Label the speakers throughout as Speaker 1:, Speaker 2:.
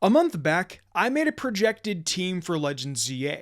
Speaker 1: A month back, I made a projected team for Legends ZA.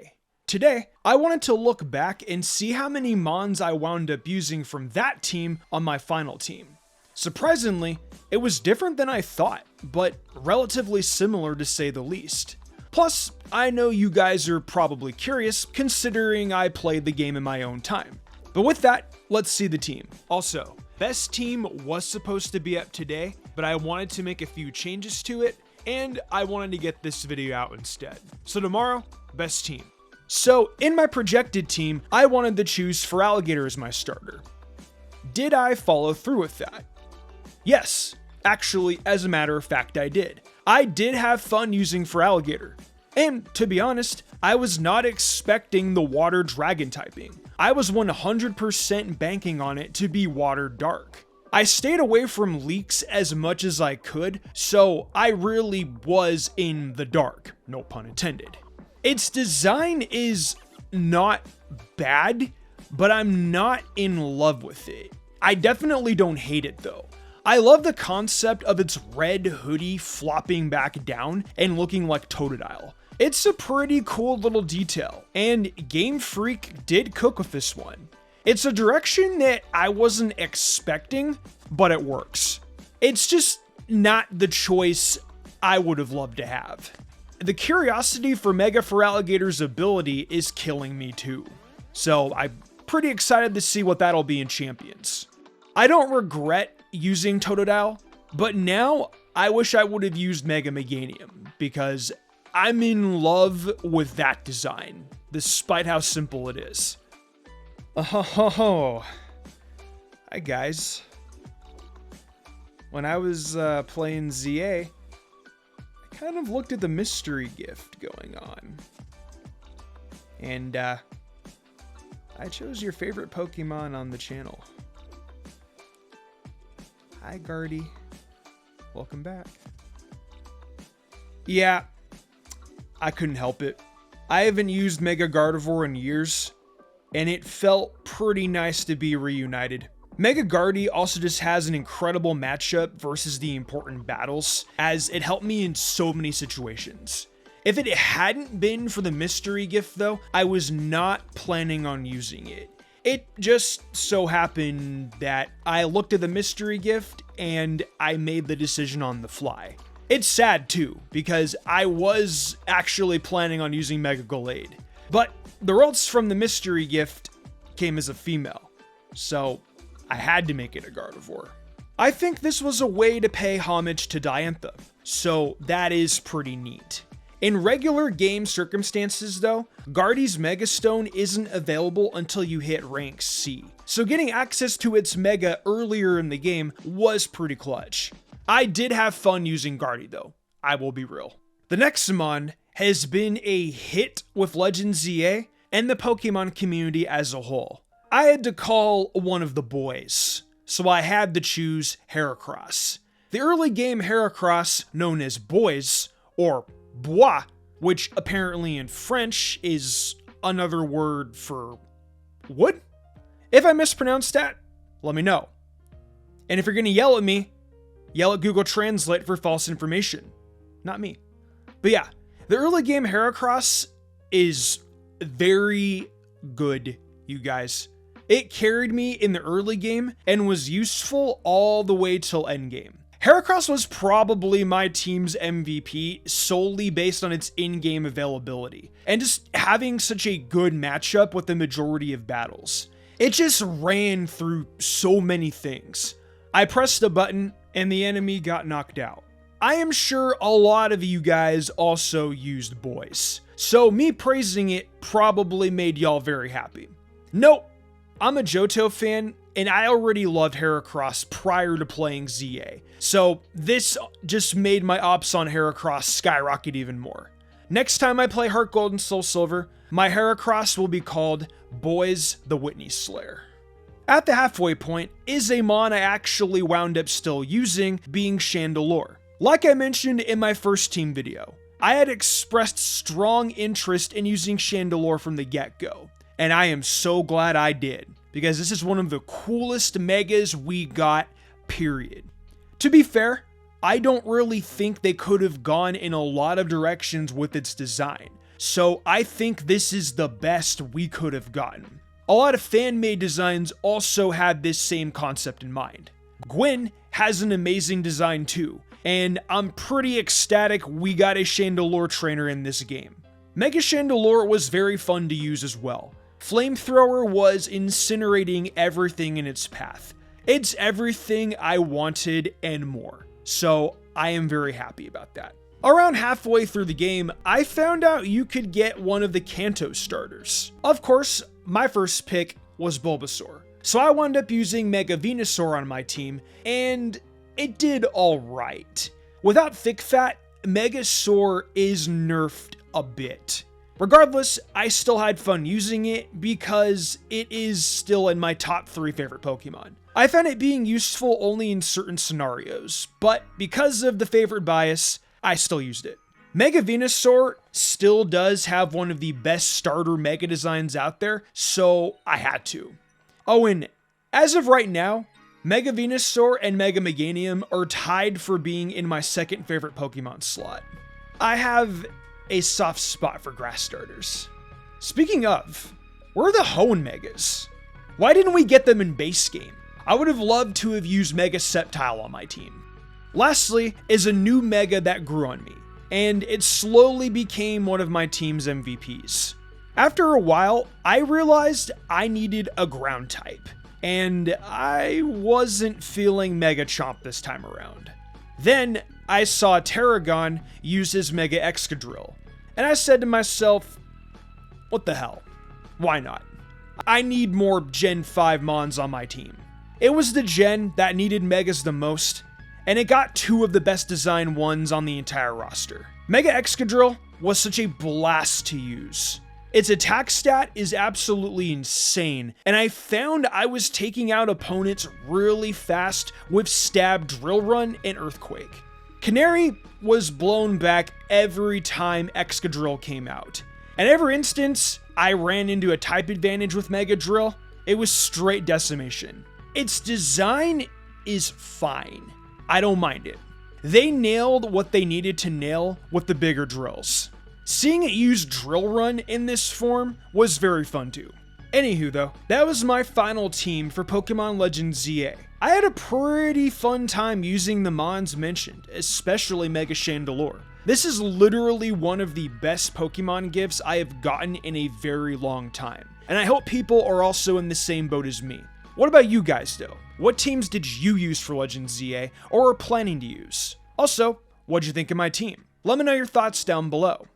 Speaker 1: Today, I wanted to look back and see how many mons I wound up using from that team on my final team. Surprisingly, it was different than I thought, but relatively similar to say the least. Plus, I know you guys are probably curious, considering I played the game in my own time. But with that, let's see the team. Also, best team was supposed to be up today, but I wanted to make a few changes to it, and I wanted to get this video out instead. So tomorrow, best team. So in my projected team, I wanted to choose Feraligatr as my starter. Did I follow through with that? Yes, actually, as a matter of fact, I did. I did have fun using Feraligatr. And to be honest, I was not expecting the water dragon typing. I was 100% banking on it to be water dark. I stayed away from leaks as much as I could, so I really was in the dark, no pun intended. Its design is not bad, but I'm not in love with it. I definitely don't hate it though. I love the concept of its red hoodie flopping back down and looking like Totodile. It's a pretty cool little detail, and Game Freak did cook with this one. It's a direction that I wasn't expecting, but it works. It's just not the choice I would have loved to have. The curiosity for Mega Feraligatr's ability is killing me too, so I'm pretty excited to see what that'll be in Champions. I don't regret using Totodile, but now I wish I would have used Mega Meganium, because I'm in love with that design, despite how simple it is. Oh, hi guys. When I was playing ZA, I kind of looked at the mystery gift going on. And I chose your favorite Pokemon on the channel. Hi Gardy. Welcome back. Yeah, I couldn't help it. I haven't used Mega Gardevoir in years, and it felt pretty nice to be reunited. Mega Gardy also just has an incredible matchup versus the important battles, as it helped me in so many situations. If it hadn't been for the mystery gift though, I was not planning on using it. It just so happened that I looked at the mystery gift and I made the decision on the fly. It's sad too, because I was actually planning on using Mega Gallade, but the results from the mystery gift came as a female, so I had to make it a Gardevoir. I think this was a way to pay homage to Diantha, so that is pretty neat. In regular game circumstances though, Gardy's Mega Stone isn't available until you hit rank C, so getting access to its Mega earlier in the game was pretty clutch. I did have fun using Gardy though, I will be real. The next mon has been a hit with Legends ZA and the Pokemon community as a whole. I had to call one of the boys, so I had to choose Heracross. The early game Heracross, known as Boys, or Bois, which apparently in French is another word for wood? If I mispronounced that, let me know. And if you're gonna yell at me, yell at Google Translate for false information. Not me. But yeah, the early game Heracross is very good, you guys. It carried me in the early game and was useful all the way till endgame. Heracross was probably my team's MVP solely based on its in-game availability, and just having such a good matchup with the majority of battles. It just ran through so many things. I pressed a button and the enemy got knocked out. I am sure a lot of you guys also used Boys, so me praising it probably made y'all very happy. Nope, I'm a Johto fan, and I already loved Heracross prior to playing ZA, so this just made my ops on Heracross skyrocket even more. Next time I play Heart Gold and Soul Silver, my Heracross will be called Boys the Whitney Slayer. At the halfway point is a mon I actually wound up still using, being Chandelure. Like I mentioned in my first team video, I had expressed strong interest in using Chandelure from the get-go, and I am so glad I did, because this is one of the coolest megas we got, period. To be fair, I don't really think they could have gone in a lot of directions with its design. So I think this is the best we could have gotten. A lot of fan-made designs also had this same concept in mind. Gwyn has an amazing design too, and I'm pretty ecstatic we got a Chandelure trainer in this game. Mega Chandelure was very fun to use as well. Flamethrower was incinerating everything in its path. It's everything I wanted and more, so I am very happy about that. Around halfway through the game, I found out you could get one of the Kanto starters. Of course, my first pick was Bulbasaur, so I wound up using Mega Venusaur on my team, and it did alright. Without Thick Fat, Megasaur is nerfed a bit. Regardless, I still had fun using it because it is still in my top 3 favorite Pokemon. I found it being useful only in certain scenarios, but because of the favorite bias, I still used it. Mega Venusaur still does have one of the best starter Mega designs out there, so I had to. Oh, and as of right now, Mega Venusaur and Mega Meganium are tied for being in my second favorite Pokemon slot. I have a soft spot for grass starters. Speaking of, where are the Hoenn Megas? Why didn't we get them in base game? I would have loved to have used Mega Sceptile on my team. Lastly is a new Mega that grew on me, and it slowly became one of my team's MVPs. After a while, I realized I needed a ground type, and I wasn't feeling Mega Chomp this time around. Then I saw Terragon use his Mega Excadrill, and I said to myself, what the hell? Why not? I need more Gen 5 Mons on my team. It was the gen that needed Megas the most, and it got 2 of the best designed ones on the entire roster. Mega Excadrill was such a blast to use. Its attack stat is absolutely insane, and I found I was taking out opponents really fast with Stab, Drill Run, and Earthquake. Canary was blown back every time Excadrill came out, and every instance I ran into a type advantage with Mega Drill, it was straight decimation. Its design is fine. I don't mind it. They nailed what they needed to nail with the bigger drills. Seeing it use Drill Run in this form was very fun too. Anywho though, that was my final team for Pokemon Legends ZA. I had a pretty fun time using the Mons mentioned, especially Mega Chandelure. This is literally one of the best Pokemon gifts I have gotten in a very long time, and I hope people are also in the same boat as me. What about you guys though? What teams did you use for Legends ZA or are planning to use? Also, what'd you think of my team? Let me know your thoughts down below.